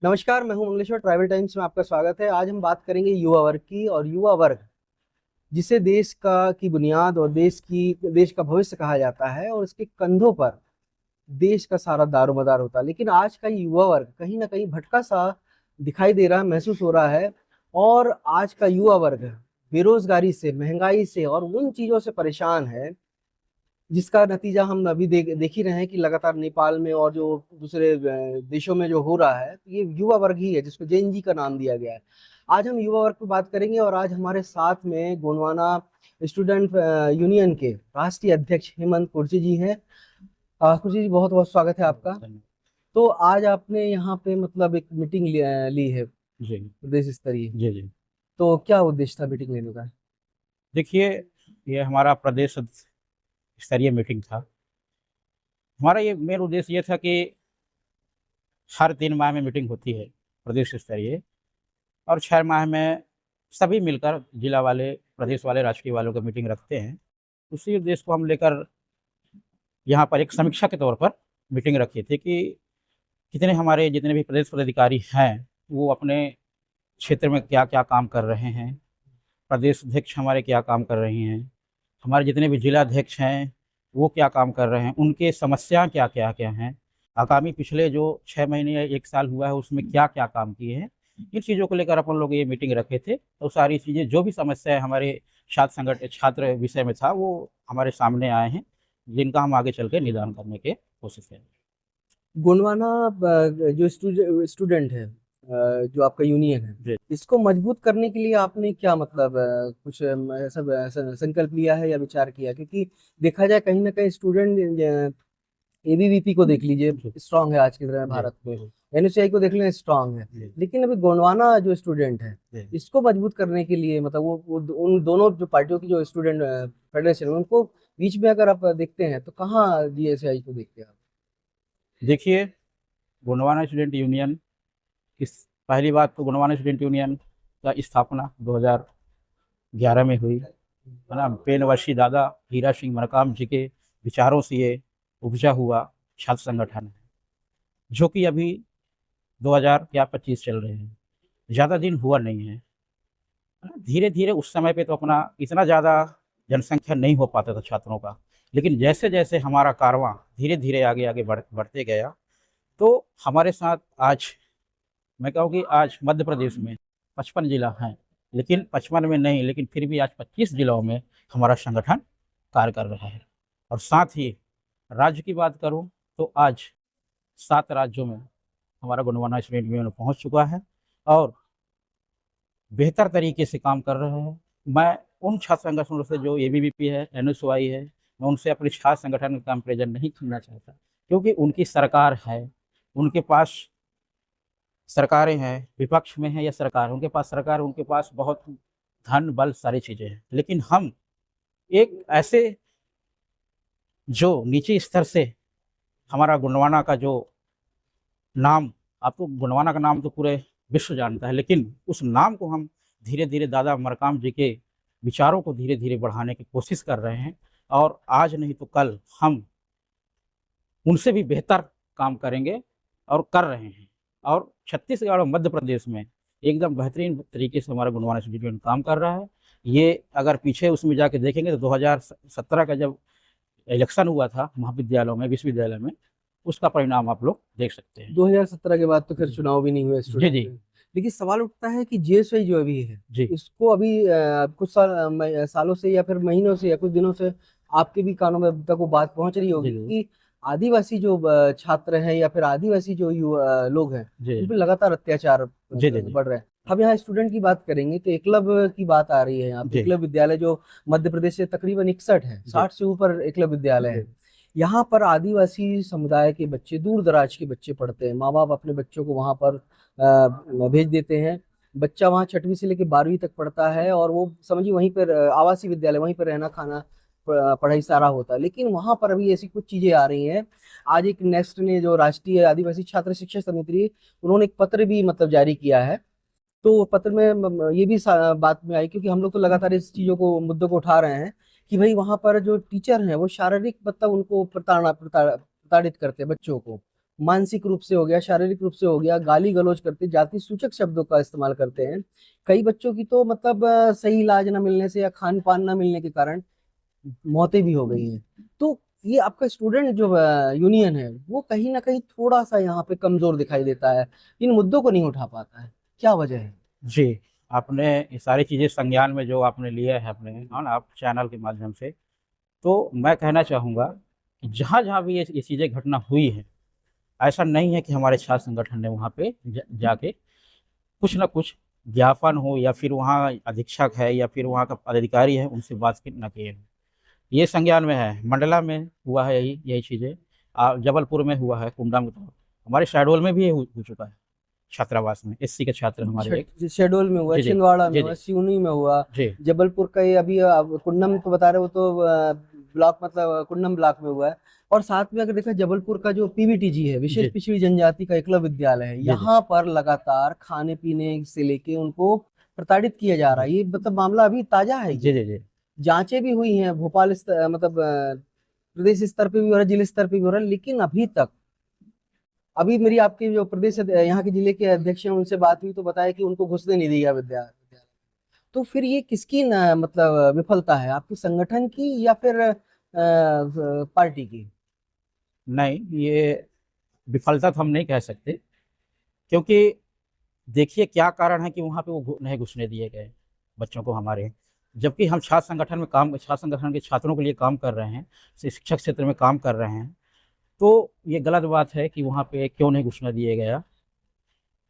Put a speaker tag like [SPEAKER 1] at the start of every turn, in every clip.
[SPEAKER 1] नमस्कार, मैं हूं मंगलेश्वर। ट्रैवल टाइम्स में आपका स्वागत है। आज हम बात करेंगे युवा वर्ग की। और युवा वर्ग जिसे देश का की बुनियाद और देश का भविष्य कहा जाता है, और इसके कंधों पर देश का सारा दारोमदार होता है। लेकिन आज का युवा वर्ग कहीं ना कहीं भटका सा दिखाई दे रहा है, महसूस हो रहा है। और आज का युवा वर्ग बेरोजगारी से, महंगाई से और उन चीजों से परेशान है जिसका नतीजा हम अभी देख ही रहे हैं कि लगातार नेपाल में और जो दूसरे देशों में जो हो रहा है। तो ये युवा वर्ग ही है जिसको जेन जी का नाम दिया गया है। आज हम युवा वर्ग पर बात करेंगे, और आज हमारे साथ में गोंडवाना स्टूडेंट यूनियन के राष्ट्रीय अध्यक्ष हेमंत कुर्ची जी हैं। कुर्ची जी, बहुत बहुत स्वागत है आपका।
[SPEAKER 2] धन्यवाद।
[SPEAKER 1] तो आज आपने यहाँ पे मतलब एक मीटिंग ली है
[SPEAKER 2] जी
[SPEAKER 1] प्रदेश स्तरीय।
[SPEAKER 2] जी जी।
[SPEAKER 1] तो क्या उद्देश्य था मीटिंग लेने का?
[SPEAKER 2] देखिए, ये हमारा प्रदेश स्तरीय मीटिंग था। हमारा ये मेन उद्देश्य ये था कि हर 3 माह में मीटिंग होती है प्रदेश स्तरीय, और 6 माह में सभी मिलकर जिला वाले, प्रदेश वाले, राष्ट्रीय वालों का मीटिंग रखते हैं। उसी उद्देश्य को हम लेकर यहाँ पर एक समीक्षा के तौर पर मीटिंग रखी थी कि कितने हमारे जितने भी प्रदेश पदाधिकारी हैं वो अपने क्षेत्र में क्या क्या काम कर रहे हैं, प्रदेश अध्यक्ष हमारे क्या काम कर रही हैं, हमारे जितने भी जिला अध्यक्ष हैं वो क्या काम कर रहे हैं, उनके समस्या क्या क्या क्या हैं, आगामी पिछले जो 6 महीने या 1 साल हुआ है उसमें क्या क्या काम किए हैं। इन चीज़ों को लेकर अपन लोग ये मीटिंग रखे थे। तो सारी चीज़ें, जो भी समस्या हमारे छात्र विषय में था, वो हमारे सामने आए हैं, जिनका हम आगे चल के निदान करने के कोशिश करें।
[SPEAKER 1] गोंडवाना जो स्टूडेंट है, जो आपका यूनियन है,
[SPEAKER 2] जी।
[SPEAKER 1] इसको मजबूत करने के लिए आपने क्या मतलब कुछ ऐसा संकल्प लिया है या विचार किया? क्योंकि देखा जाए कहीं ना कहीं स्टूडेंट एबीवीपी को देख लीजिए,
[SPEAKER 2] जी
[SPEAKER 1] स्ट्रांग है आज के समय
[SPEAKER 2] जी
[SPEAKER 1] भारत में।
[SPEAKER 2] जी
[SPEAKER 1] एनएसयूआई को देख लें, स्ट्रांग है।
[SPEAKER 2] जी
[SPEAKER 1] लेकिन अभी गोंडवाना जो स्टूडेंट है,
[SPEAKER 2] जी।
[SPEAKER 1] इसको मजबूत करने के लिए मतलब वो उन दोनों जो पार्टियों की जो स्टूडेंट फेडरेशन है, उनको बीच में अगर आप देखते हैं तो कहाँ जीएसआई को देखते हैं आप?
[SPEAKER 2] देखिए, गोंडवाना स्टूडेंट यूनियन, इस पहली बात तो गोंडवाना स्टूडेंट यूनियन का स्थापना 2011 में हुई, है ना। पेनवशी दादा हीरा सिंह मरकाम जी के विचारों से ये उपजा हुआ छात्र संगठन है, जो कि अभी 2025 चल रहे हैं, ज़्यादा दिन हुआ नहीं है। धीरे धीरे उस समय पे तो अपना इतना ज़्यादा जनसंख्या नहीं हो पाता था छात्रों का, लेकिन जैसे जैसे हमारा कारवां धीरे धीरे आगे आगे बढ़ते गया, तो हमारे साथ आज, मैं कहूँ कि आज मध्य प्रदेश में 55 जिला हैं, लेकिन 55 में नहीं, लेकिन फिर भी आज 25 जिलों में हमारा संगठन कार्य कर रहा है। और साथ ही राज्य की बात करूं तो आज 7 राज्यों में हमारा गोंडवाना स्टूडेंट यूनियन पहुंच चुका है और बेहतर तरीके से काम कर रहे हैं। मैं उन छात्र संगठनों से, जो एबीवीपी है, एनएसयूआई है, मैं उनसे अपने छात्र संगठन का कंपेरिजन नहीं करना चाहता, क्योंकि उनकी सरकार है, उनके पास सरकारें हैं, विपक्ष में है या सरकार, उनके पास सरकार, उनके पास बहुत धन बल सारी चीज़ें हैं। लेकिन हम एक ऐसे, जो नीचे स्तर से हमारा गोंडवाना का जो नाम, आपको गोंडवाना का नाम तो पूरे विश्व जानता है, लेकिन उस नाम को हम धीरे धीरे दादा मरकाम जी के विचारों को धीरे धीरे बढ़ाने की कोशिश कर रहे हैं। और आज नहीं तो कल हम उनसे भी बेहतर काम करेंगे और कर रहे हैं। और छत्तीसगढ़ और मध्य प्रदेश में एकदम बेहतरीन तरीके से हमारा गोंडवाना स्टूडेंट यूनियन काम कर रहा है। ये अगर पीछे उसमें जाके देखेंगे तो 2017 का जब इलेक्शन हुआ था महाविद्यालयों में, विश्वविद्यालय में, उसका परिणाम आप लोग देख सकते हैं।
[SPEAKER 1] 2017 के बाद तो फिर चुनाव भी नहीं हुए
[SPEAKER 2] जी जी
[SPEAKER 1] स्टूडेंट के। लेकिन सवाल उठता है कि जीएसवाई जो अभी है,
[SPEAKER 2] जी
[SPEAKER 1] इसको अभी कुछ सालों से या फिर महीनों से या कुछ दिनों से आपके भी कानों में अब तक वो बात पहुंच रही
[SPEAKER 2] जी
[SPEAKER 1] होगी
[SPEAKER 2] जी
[SPEAKER 1] कि आदिवासी जो छात्र हैं या फिर आदिवासी जो लोग हैं,
[SPEAKER 2] जी
[SPEAKER 1] उन पर लगातार अत्याचार
[SPEAKER 2] जी जी
[SPEAKER 1] बढ़ रहे हैं। हम यहाँ स्टूडेंट की बात करेंगे तो एकलव्य की बात आ रही है। यहाँ पे
[SPEAKER 2] जी
[SPEAKER 1] एकलव्य विद्यालय जो मध्य प्रदेश से तकरीबन 61 है,
[SPEAKER 2] जी
[SPEAKER 1] 60 से ऊपर एकलव्य विद्यालय
[SPEAKER 2] जी
[SPEAKER 1] है। यहाँ पर आदिवासी समुदाय के बच्चे, दूर दराज के बच्चे पढ़ते हैं। माँ बाप अपने बच्चों को वहाँ पर भेज देते हैं। बच्चा वहाँ 6वीं से लेकर 12वीं तक पढ़ता है, और वो समझिए वहीं पर आवासीय विद्यालय, वहीं पर रहना खाना पढ़ाई सारा होता है। लेकिन वहाँ पर अभी ऐसी कुछ चीजें आ रही हैं। आज एक नेक्स्ट ने, जो राष्ट्रीय आदिवासी छात्र शिक्षा समिति, उन्होंने एक पत्र भी मतलब जारी किया है। तो पत्र में ये भी बात में आई, क्योंकि हम लोग तो लगातार इस चीजों को, मुद्दों को उठा रहे हैं कि भाई वहां पर जो टीचर हैं वो शारीरिक मतलब उनको प्रताड़ित करते हैं बच्चों को। मानसिक रूप से हो गया, शारीरिक रूप से हो गया, गाली गलौज करते, जाति सूचक शब्दों का इस्तेमाल करते हैं। कई बच्चों की तो मतलब सही इलाज ना मिलने से या खान पान ना मिलने के कारण मौतें भी हो गई हैं। तो ये आपका स्टूडेंट जो यूनियन है वो कहीं ना कहीं थोड़ा सा यहाँ पे कमजोर दिखाई देता है, इन मुद्दों को नहीं उठा पाता है, क्या वजह है?
[SPEAKER 2] जी, आपने ये सारी चीज़ें संज्ञान में जो आपने लिया है अपने, है ना, आप चैनल के माध्यम से, तो मैं कहना चाहूँगा कि जहाँ-जहाँ भी ये चीज़ें घटना हुई है, ऐसा नहीं है कि हमारे छात्र संगठन ने वहाँ पे जाके कुछ ना कुछ ज्ञापन हो या फिर वहाँ अधीक्षक है या फिर वहाँ का पदाधिकारी है उनसे बात न किए हों। ये संज्ञान में है, मंडला में हुआ है यही यही चीज़ें, जबलपुर में हुआ है, कुंडा में, हमारे शहडोल में भी ये हो चुका है, छात्रावास में, एससी के छात्र हमारे एक।
[SPEAKER 1] शेडोल में हुआ,
[SPEAKER 2] जी, जी।
[SPEAKER 1] छिंदवाड़ा में
[SPEAKER 2] जी,
[SPEAKER 1] हुआ,
[SPEAKER 2] जी।
[SPEAKER 1] सिवनी में हुआ,
[SPEAKER 2] जी।
[SPEAKER 1] जबलपुर का ये अभी कुन्नम तो बता रहे हो, तो ब्लॉक मतलब कुन्नम ब्लॉक में हुआ है। और साथ में अगर देखा जबलपुर का जो पीवीटीजी है, विशेष
[SPEAKER 2] जी।
[SPEAKER 1] पिछड़ी जनजाति का एकलव्य विद्यालय है,
[SPEAKER 2] जी, जी।
[SPEAKER 1] यहाँ पर लगातार खाने पीने से लेके उनको प्रताड़ित किया जा रहा है। ये मतलब मामला अभी ताजा है,
[SPEAKER 2] जी,
[SPEAKER 1] ये
[SPEAKER 2] जी, जी।
[SPEAKER 1] जांचें भी हुई हैं, भोपाल मतलब प्रदेश स्तर पे भी हो रहा है, जिला स्तर पे भी हो रहा है, लेकिन अभी तक, अभी मेरी आपके जो प्रदेश यहाँ के जिले के अध्यक्ष हैं उनसे बात हुई तो बताया कि उनको घुसने नहीं दिया विद्यालय। तो फिर ये किसकी मतलब विफलता है, आपकी संगठन की या फिर पार्टी की?
[SPEAKER 2] नहीं, ये विफलता तो हम नहीं कह सकते, क्योंकि देखिए क्या कारण है कि वहाँ पे वो नहीं घुसने दिए गए बच्चों को हमारे, जबकि हम छात्र संगठन के छात्रों के लिए काम कर रहे हैं, शिक्षक क्षेत्र में काम कर रहे हैं, तो ये गलत बात है कि वहाँ पे क्यों नहीं घुसने दिए गया।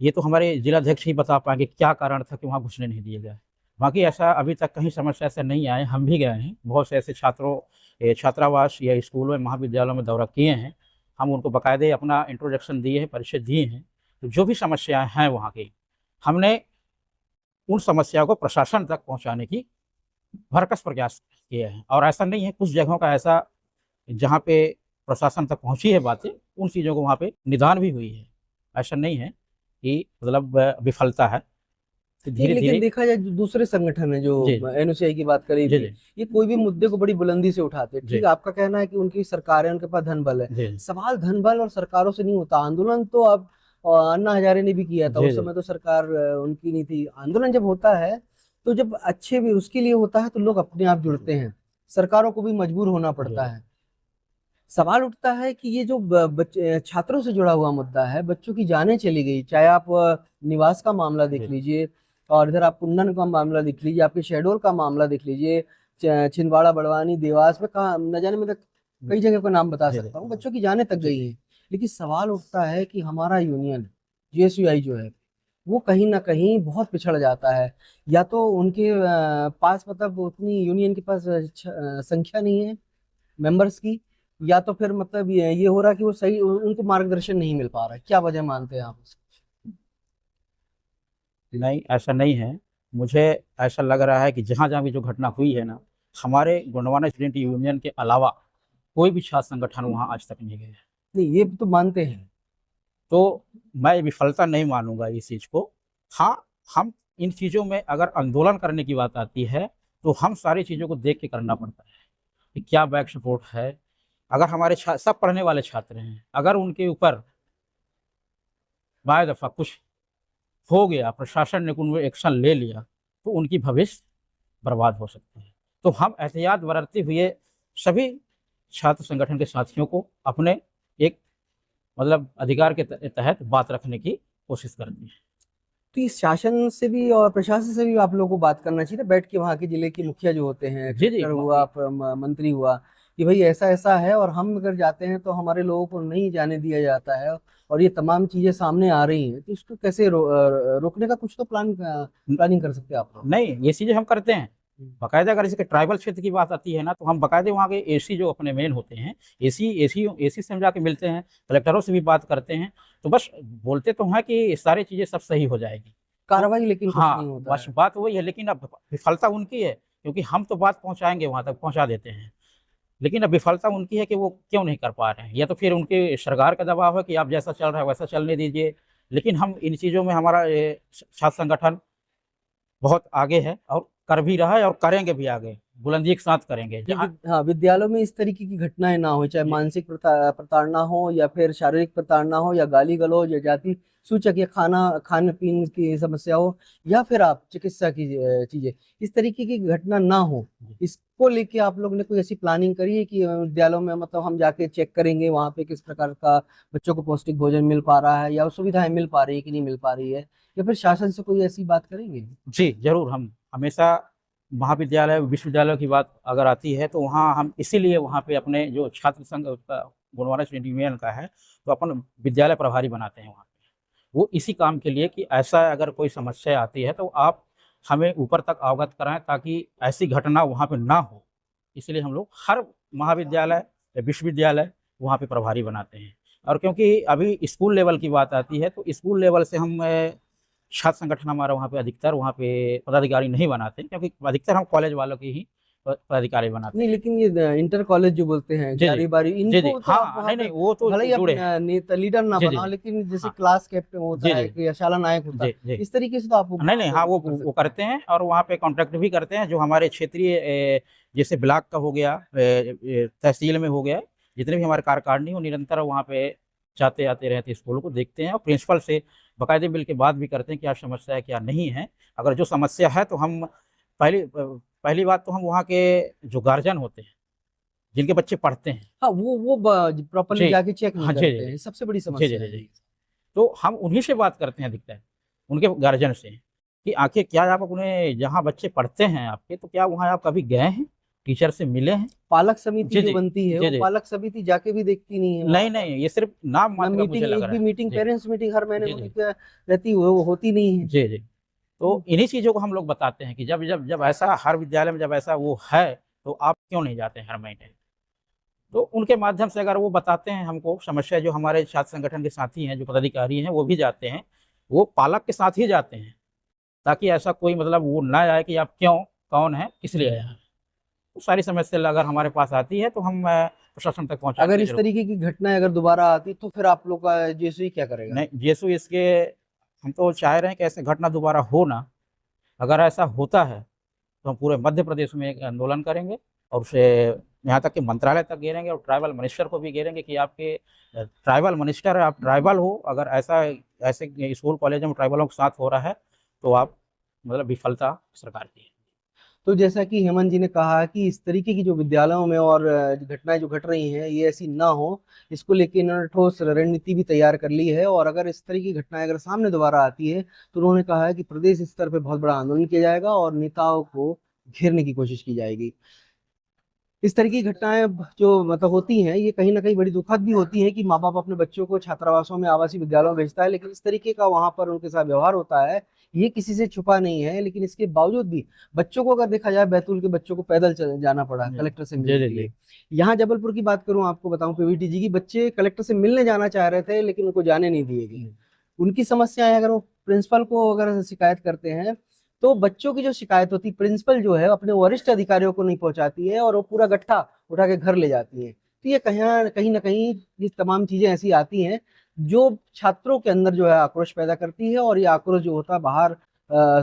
[SPEAKER 2] ये तो हमारे जिलाध्यक्ष ही बता पाएंगे क्या कारण था कि वहाँ घुसने नहीं दिए गए। बाकी ऐसा अभी तक कहीं समस्या ऐसा नहीं आए, हम भी गए हैं, बहुत से ऐसे छात्रावास या स्कूलों में, महाविद्यालयों में दौरा किए हैं, हम उनको बाकायदे अपना इंट्रोडक्शन दिए हैं, परिचय दिए हैं, तो जो भी समस्याएं हैं वहाँ की, हमने उन समस्याओं को प्रशासन तक पहुँचाने की भरकस प्रयास किए हैं। और ऐसा नहीं है, कुछ जगहों का ऐसा जहाँ पे प्रशासन तक पहुँची है बातें, उन चीज़ों को वहाँ पे निदान भी हुई है। ऐसा नहीं है कि मतलब विफलता है, तो
[SPEAKER 1] नहीं, लेकिन
[SPEAKER 2] धीरे-धीरे।
[SPEAKER 1] देखा जाए जो दूसरे संगठन है, जो
[SPEAKER 2] जी, जी।
[SPEAKER 1] एनओसीआई की बात करी
[SPEAKER 2] जी,
[SPEAKER 1] थी,
[SPEAKER 2] जी।
[SPEAKER 1] ये कोई भी मुद्दे को बड़ी बुलंदी से उठाते हैं। ठीक
[SPEAKER 2] जी।
[SPEAKER 1] है, आपका कहना है कि उनकी सरकार है, उनके पास धन बल है।
[SPEAKER 2] जी।
[SPEAKER 1] सवाल धन बल और सरकारों से नहीं होता। आंदोलन तो अब अन्ना हजारे ने भी किया था,
[SPEAKER 2] जी,
[SPEAKER 1] उस
[SPEAKER 2] जी।
[SPEAKER 1] समय तो सरकार उनकी नहीं थी। आंदोलन जब होता है तो जब अच्छे भी उसके लिए होता है तो लोग अपने आप जुड़ते हैं, सरकारों को भी मजबूर होना
[SPEAKER 2] जी,
[SPEAKER 1] पड़ता
[SPEAKER 2] जी।
[SPEAKER 1] है। सवाल उठता है कि ये जो बच्चे छात्रों से जुड़ा हुआ मुद्दा है, बच्चों की जानें चली गई, चाहे आप निवास का मामला देख
[SPEAKER 2] जी।
[SPEAKER 1] लीजिए, और इधर आप कुंदन का मामला देख लीजिए, आपके शहडोल का मामला देख लीजिए, छिंदवाड़ा, बड़वानी, देवास में, कहा न जाने, मैं तो कई जगह का नाम बता
[SPEAKER 2] जी,
[SPEAKER 1] सकता हूँ,
[SPEAKER 2] जी।
[SPEAKER 1] बच्चों की जानें तक
[SPEAKER 2] जी।
[SPEAKER 1] गई हैं। लेकिन सवाल उठता है कि हमारा यूनियन जीएसयूआई जो है वो कहीं ना कहीं बहुत पिछड़ जाता है। या तो उनके पास मतलब उतनी यूनियन के पास संख्या नहीं है मेंबर्स की, या तो फिर मतलब ये हो रहा कि वो सही उनको मार्गदर्शन नहीं मिल पा रहा है। क्या वजह मानते हैं आप इसको?
[SPEAKER 2] नहीं, ऐसा नहीं है। मुझे ऐसा लग रहा है कि जहाँ-जहाँ भी जो घटना हुई है ना, हमारे गोंडवाना स्टूडेंट यूनियन के अलावा कोई भी छात्र संगठन वहाँ आज तक नहीं गए हैं।
[SPEAKER 1] नहीं, ये तो मानते हैं।
[SPEAKER 2] तो मैं विफलता नहीं मानूँगा इस चीज़ को। हाँ, हम इन चीज़ों में अगर आंदोलन करने की बात आती है, तो हम सारी चीज़ों को देख के करना पड़ता है कि क्या बैक सपोर्ट है। अगर हमारे सब पढ़ने वाले छात्र हैं, अगर उनके ऊपर बाय दफ़ा कुछ हो गया, प्रशासन ने कोई एक्शन ले लिया, तो उनकी भविष्य बर्बाद हो सकती है। तो हम एहतियात बरतते हुए सभी छात्र संगठन के साथियों को अपने एक मतलब अधिकार के तहत बात रखने की कोशिश करते हैं।
[SPEAKER 1] तो इस शासन से भी और प्रशासन से भी आप लोगों को बात करना चाहिए ना, बैठ के, वहाँ के जिले के मुखिया जो होते हैं,
[SPEAKER 2] जी, जी।
[SPEAKER 1] कलेक्टर हुआ, मंत्री हुआ, कि भाई ऐसा ऐसा है और हम अगर जाते हैं तो हमारे लोगों को नहीं जाने दिया जाता है, और ये तमाम चीजें सामने आ रही हैं, तो इसको कैसे रोकने का कुछ तो प्लानिंग कर सकते हैं आप लोग?
[SPEAKER 2] नहीं, ये चीज़ें हम करते हैं। बाकायदा अगर इसके ट्राइबल क्षेत्र की बात आती है ना, तो हम बाकायदे वहाँ के एसी जो अपने मेन होते हैं, एसी से हम जाके मिलते हैं, कलेक्टरों से भी बात करते हैं। तो बस बोलते तो हैं कि सारी चीज़ें सब सही हो जाएगी। तो
[SPEAKER 1] कार्रवाई लेकिन कुछ नहीं
[SPEAKER 2] हाँ,
[SPEAKER 1] होता
[SPEAKER 2] बस
[SPEAKER 1] है।
[SPEAKER 2] बात वही है, लेकिन अब विफलता उनकी है, क्योंकि हम तो बात पहुँचाएँगे, वहाँ तक पहुँचा देते हैं। लेकिन अब विफलता उनकी है कि वो क्यों नहीं कर पा रहे हैं, या तो फिर उनके सरकार का दबाव है कि आप जैसा चल रहा है वैसा चलने दीजिए। लेकिन हम इन चीज़ों में, हमारा छात्र संगठन बहुत आगे है और कर भी रहा है और करेंगे भी आगे, बुलंदी के साथ करेंगे।
[SPEAKER 1] हाँ, विद्यालयों में इस तरीके की घटनाएं ना हो, चाहे मानसिक प्रताड़ना हो या फिर शारीरिक प्रताड़ना हो या गाली गलौज या जाति सूचक या खान पीन की समस्या हो या फिर आप चिकित्सा की चीजें, इस तरीके की घटना ना हो, इसको लेके आप लोग ने कोई ऐसी प्लानिंग करी है कि विद्यालयों में मतलब हम जाके चेक करेंगे वहाँ पे किस प्रकार का बच्चों को पौष्टिक भोजन मिल पा रहा है या सुविधाएं मिल पा रही है कि नहीं मिल पा रही है, या फिर शासन से कोई ऐसी बात करेंगे?
[SPEAKER 2] जी जरूर, हम हमेशा महाविद्यालय विश्वविद्यालय की बात अगर आती है तो वहाँ हम इसीलिए वहाँ पे अपने जो छात्र संघ उसका गोंडवाना स्टूडेंट यूनियन का है, तो अपन विद्यालय प्रभारी बनाते हैं वहाँ पे। वो इसी काम के लिए कि ऐसा अगर कोई समस्या आती है तो आप हमें ऊपर तक अवगत कराएं ताकि ऐसी घटना वहाँ पे ना हो। इसलिए हम लोग हर महाविद्यालय या विश्वविद्यालय वहाँ पे प्रभारी बनाते हैं। और क्योंकि अभी स्कूल लेवल की बात आती है तो स्कूल लेवल से हम छात्र संगठन हमारा वहाँ पे अधिकतर वहाँ पे पदाधिकारी नहीं बनाते, क्योंकि अधिकतर हम कॉलेज वालों की ही पदाधिकारी बनाते
[SPEAKER 1] नहीं,
[SPEAKER 2] हैं।
[SPEAKER 1] लेकिन ये इंटर कॉलेज जो बोलते हैं,
[SPEAKER 2] जी जी
[SPEAKER 1] 11वीं 12वीं,
[SPEAKER 2] जी जी,
[SPEAKER 1] इनको तो आप
[SPEAKER 2] हाँ
[SPEAKER 1] वहाँ
[SPEAKER 2] नहीं
[SPEAKER 1] पे
[SPEAKER 2] नहीं, वो तो
[SPEAKER 1] भले ही
[SPEAKER 2] जुड़े
[SPEAKER 1] आप
[SPEAKER 2] हैं।
[SPEAKER 1] नेता लीडर ना
[SPEAKER 2] जी जी
[SPEAKER 1] बनाओ,
[SPEAKER 2] जी
[SPEAKER 1] लेकिन जैसे
[SPEAKER 2] हाँ
[SPEAKER 1] क्लास कैप्टन होता
[SPEAKER 2] जी
[SPEAKER 1] है
[SPEAKER 2] जी
[SPEAKER 1] या शाला नायक होता
[SPEAKER 2] जी
[SPEAKER 1] है,
[SPEAKER 2] जी,
[SPEAKER 1] इस तरीके से तो आप
[SPEAKER 2] नहीं नहीं, हाँ वो
[SPEAKER 1] कर
[SPEAKER 2] वो
[SPEAKER 1] सकते हैं।
[SPEAKER 2] करते हैं और वहाँ पे कॉन्ट्रैक्ट भी करते हैं। जो हमारे क्षेत्रीय जैसे ब्लॉक का हो गया, तहसील में हो गया, जितने भी हमारे कार्यकारिणी वो निरंतर वहाँ पे जाते आते रहते हैं, स्कूलों को देखते हैं और प्रिंसिपल से बाकायदे मिल के बात भी करते हैं क्या समस्या है क्या नहीं है। अगर जो समस्या है तो हम पहली बात तो हम वहाँ के जो गार्जियन होते हैं जिनके बच्चे पढ़ते हैं,
[SPEAKER 1] हाँ, वो प्रॉपरली
[SPEAKER 2] जी
[SPEAKER 1] जाके चेक नहीं
[SPEAKER 2] हाँ जी
[SPEAKER 1] करते
[SPEAKER 2] जी
[SPEAKER 1] हैं, सबसे बड़ी
[SPEAKER 2] जी जी
[SPEAKER 1] समस्या
[SPEAKER 2] जी
[SPEAKER 1] है।
[SPEAKER 2] जी, तो हम उन्हीं से बात करते हैं अधिकतर, उनके गार्जियन से, कि आखिर क्या आप अपने जहाँ बच्चे पढ़ते हैं आपके, तो क्या वहाँ आप कभी गए हैं, टीचर से मिले हैं?
[SPEAKER 1] पालक समिति
[SPEAKER 2] जी
[SPEAKER 1] जो
[SPEAKER 2] जी
[SPEAKER 1] बनती है,
[SPEAKER 2] जी
[SPEAKER 1] वो
[SPEAKER 2] जी,
[SPEAKER 1] पालक समिति जाके भी देखती नहीं है वहाँ
[SPEAKER 2] नहीं
[SPEAKER 1] पर।
[SPEAKER 2] नहीं, ये सिर्फ नाम
[SPEAKER 1] ना
[SPEAKER 2] मात्र का मुझे
[SPEAKER 1] मीटिंग,
[SPEAKER 2] लग
[SPEAKER 1] एक
[SPEAKER 2] रहा
[SPEAKER 1] भी
[SPEAKER 2] है।
[SPEAKER 1] मीटिंग,
[SPEAKER 2] जी
[SPEAKER 1] पेरेंट्स मीटिंग हर महीने
[SPEAKER 2] जी
[SPEAKER 1] होने
[SPEAKER 2] जी
[SPEAKER 1] क्या रहती है, वो होती नहीं है।
[SPEAKER 2] जी जी, तो इन्हीं चीज़ों को हम लोग बताते हैं कि जब जब जब ऐसा हर विद्यालय में जब ऐसा वो है तो आप क्यों नहीं जाते हैं हर महीने। तो उनके माध्यम से अगर वो बताते हैं हमको समस्या, जो हमारे छात्र संगठन के साथी हैं जो पदाधिकारी हैं वो भी जाते हैं, वो पालक के साथ ही जाते हैं, ताकि ऐसा कोई मतलब वो ना आए कि आप क्यों, कौन है, किस लिए आया है। तो सारी समस्या अगर हमारे पास आती है तो हम प्रशासन तक
[SPEAKER 1] अगर
[SPEAKER 2] पहुंचाएंगे
[SPEAKER 1] इस
[SPEAKER 2] जरूर।
[SPEAKER 1] तरीके की घटनाएं अगर दोबारा आती तो फिर आप लोग का जेएसयू क्या करेगा?
[SPEAKER 2] नहीं जेसु इसके, हम तो चाह रहे हैं कि ऐसे घटना दोबारा हो ना। अगर ऐसा होता है तो हम पूरे मध्य प्रदेश में एक आंदोलन करेंगे और उसे यहाँ तक कि मंत्रालय तक घेरेंगे और ट्राइबल मिनिस्टर को भी घेरेंगे कि आपके ट्राइबल मिनिस्टर, आप ट्राइबल हो, अगर ऐसा ऐसे स्कूल कॉलेज में ट्राइबलों के साथ हो रहा है तो आप मतलब विफलता सरकार की है।
[SPEAKER 1] तो जैसा कि हेमंत जी ने कहा कि इस तरीके की जो विद्यालयों में और घटनाएं जो घट रही हैं ये ऐसी ना हो, इसको लेके इन्होंने ठोस रणनीति भी तैयार कर ली है, और अगर इस तरह की घटनाएं अगर सामने दोबारा आती है तो उन्होंने कहा है कि प्रदेश स्तर पर बहुत बड़ा आंदोलन किया जाएगा और नेताओं को घेरने की कोशिश की जाएगी। इस तरह की घटनाएं जो मतलब होती हैं, ये कहीं ना कहीं बड़ी दुखद भी होती हैं कि माँ बाप अपने बच्चों को छात्रावासों में, आवासीय विद्यालयों में भेजता है, लेकिन इस तरीके का वहां पर उनके साथ व्यवहार होता है, ये किसी से छुपा नहीं है। लेकिन इसके बावजूद भी बच्चों को अगर देखा जाए, बैतूल के बच्चों को पैदल जाना पड़ा
[SPEAKER 2] जी
[SPEAKER 1] कलेक्टर से
[SPEAKER 2] जी
[SPEAKER 1] मिलने
[SPEAKER 2] जी
[SPEAKER 1] के
[SPEAKER 2] जी
[SPEAKER 1] लिए। यहाँ जबलपुर की बात करूँ, आपको बताऊं, पीवीटी जी की बच्चे कलेक्टर से मिलने जाना चाह रहे थे लेकिन उनको जाने नहीं दिए गए। उनकी समस्याएं अगर वो प्रिंसिपल को अगर शिकायत करते हैं तो बच्चों की जो शिकायत होती, प्रिंसिपल जो है अपने वरिष्ठ अधिकारियों को नहीं पहुंचाती है और वो पूरा गट्ठा उठा के घर ले जाती है। तो ये कहीं ना कहीं ये तमाम चीजें ऐसी आती हैं जो छात्रों के अंदर जो है आक्रोश पैदा करती है, और ये आक्रोश जो होता है बाहर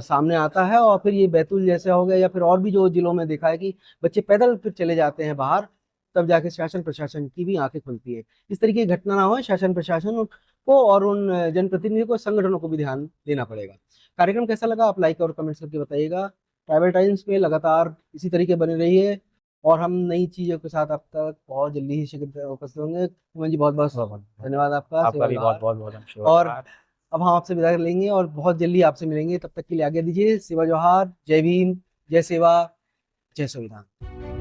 [SPEAKER 1] सामने आता है, और फिर ये बैतूल जैसे हो गया या फिर और भी जो जिलों में देखा है कि बच्चे पैदल फिर चले जाते हैं बाहर, तब जाके शासन प्रशासन की भी आंखें खुलती है। इस तरीके की घटना ना हो, शासन प्रशासन को और उन जनप्रतिनिधियों को, संगठनों को भी ध्यान देना पड़ेगा। कार्यक्रम कैसा लगा आप लाइक और कमेंट्स करके बताइएगा। ट्राइबल टाइम्स पे लगातार इसी तरीके बने रहिए और हम नई चीजों के साथ आप तक बहुत जल्दी ही शीघ्र उपस्थित होंगे। हेमंत जी, बहुत बहुत धन्यवाद आपका,
[SPEAKER 2] आपका
[SPEAKER 1] सेवा
[SPEAKER 2] भी
[SPEAKER 1] जोहार।
[SPEAKER 2] बहुत बहुत
[SPEAKER 1] और
[SPEAKER 2] धन्यवाद।
[SPEAKER 1] अब हम आपसे विदा लेंगे और बहुत जल्दी आपसे मिलेंगे, तब तक के लिए आगे दीजिए। सेवा जोहार, जय भीम, जय सेवा, जय संविधान।